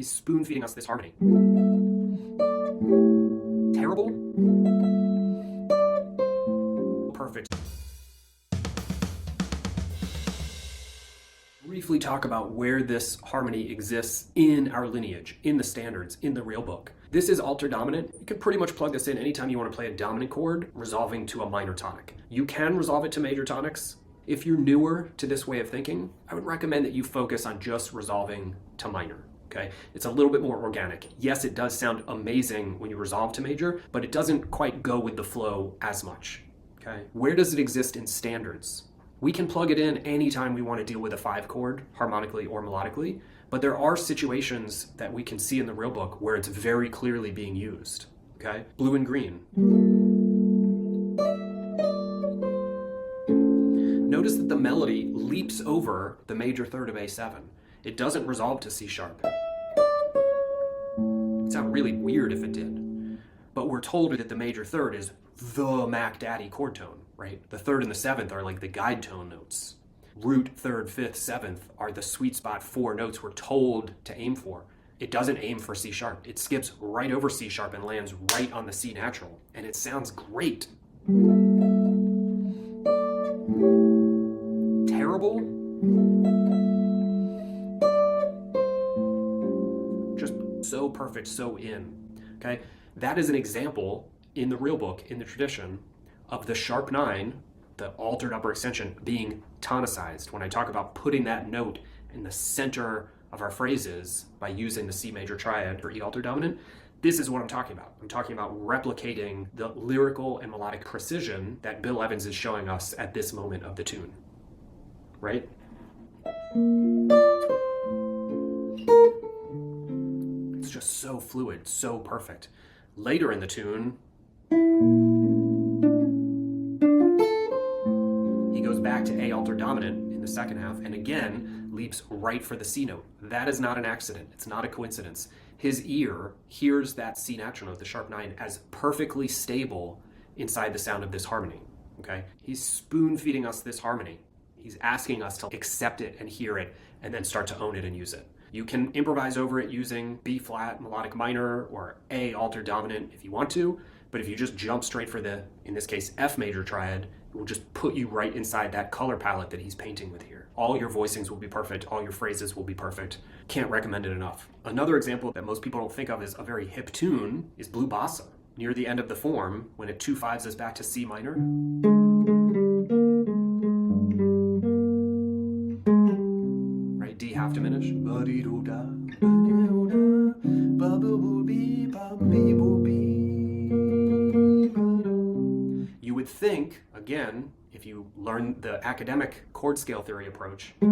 He's spoon-feeding us this harmony. Terrible? Perfect. Briefly talk about where this harmony exists in our lineage, in the standards, in the real book. This is alter dominant. You can pretty much plug this in anytime you want to play a dominant chord resolving to a minor tonic. You can resolve it to major tonics. If you're newer to this way of thinking, I would recommend that you focus on just resolving to minor. Okay, it's a little bit more organic. Yes, it does sound amazing when you resolve to major, but it doesn't quite go with the flow as much. Okay, where does it exist in standards? We can plug it in anytime we want to deal with a 5 chord, harmonically or melodically, but there are situations that we can see in the real book where it's very clearly being used. Okay, blue and green. Notice that the melody leaps over the major third of A7. It doesn't resolve to C sharp. It'd sound really weird if it did. But we're told that the major third is the Mac Daddy chord tone, right? The third and the seventh are like the guide tone notes. Root, third, fifth, seventh are the sweet spot 4 notes we're told to aim for. It doesn't aim for C sharp. It skips right over C sharp and lands right on the C natural. And it sounds great. Terrible? Just so perfect, so in. Okay? That is an example in the real book, in the tradition, of the sharp 9, the altered upper extension, being tonicized. When I talk about putting that note in the center of our phrases by using the C major triad or E alter dominant, this is what I'm talking about. I'm talking about replicating the lyrical and melodic precision that Bill Evans is showing us at this moment of the tune. Right? It's just so fluid, so perfect. Later in the tune, he goes back to A alter dominant in the second half and again leaps right for the C note. That is not an accident. It's not a coincidence. His ear hears that C natural note, the sharp 9, as perfectly stable inside the sound of this harmony. Okay? He's spoon-feeding us this harmony. He's asking us to accept it and hear it and then start to own it and use it. You can improvise over it using B flat melodic minor or A alter dominant if you want to, but if you just jump straight for the, in this case, F major triad, it will just put you right inside that color palette that he's painting with here. All your voicings will be perfect, all your phrases will be perfect. Can't recommend it enough. Another example that most people don't think of as a very hip tune is Blue Bossa. Near the end of the form, when it 2/5s us back to C minor, D half diminish. You would think, again, if you learn the academic chord scale theory approach, you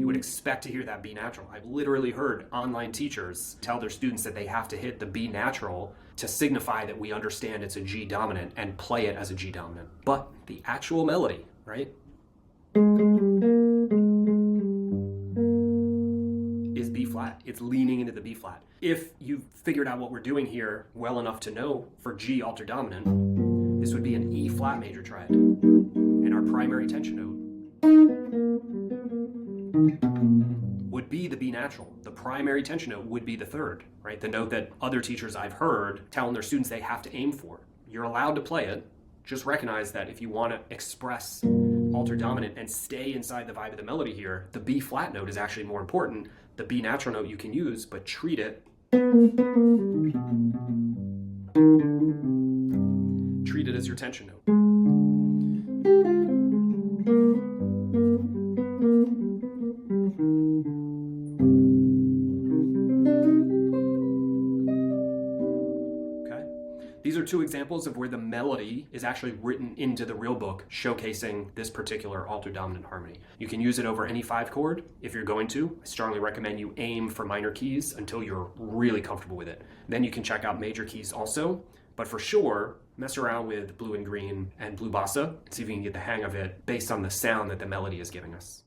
would expect to hear that B natural. I've literally heard online teachers tell their students that they have to hit the B natural to signify that we understand it's a G dominant and play it as a G dominant. But the actual melody, right, is B flat. It's leaning into the B flat. If you've figured out what we're doing here well enough to know for G alter dominant, this would be an E flat major triad. And our primary tension note would be the B natural. The primary tension note would be the third, right? The note that other teachers I've heard telling their students they have to aim for. You're allowed to play it. Just recognize that if you want to express alter dominant and stay inside the vibe of the melody here, the B flat note is actually more important. The B natural note you can use, but treat it as your tension note. These are 2 examples of where the melody is actually written into the real book, showcasing this particular alter dominant harmony. You can use it over any 5 chord if you're going to. I strongly recommend you aim for minor keys until you're really comfortable with it. Then you can check out major keys also, but for sure, mess around with blue and green and Blue Bossa and see if you can get the hang of it based on the sound that the melody is giving us.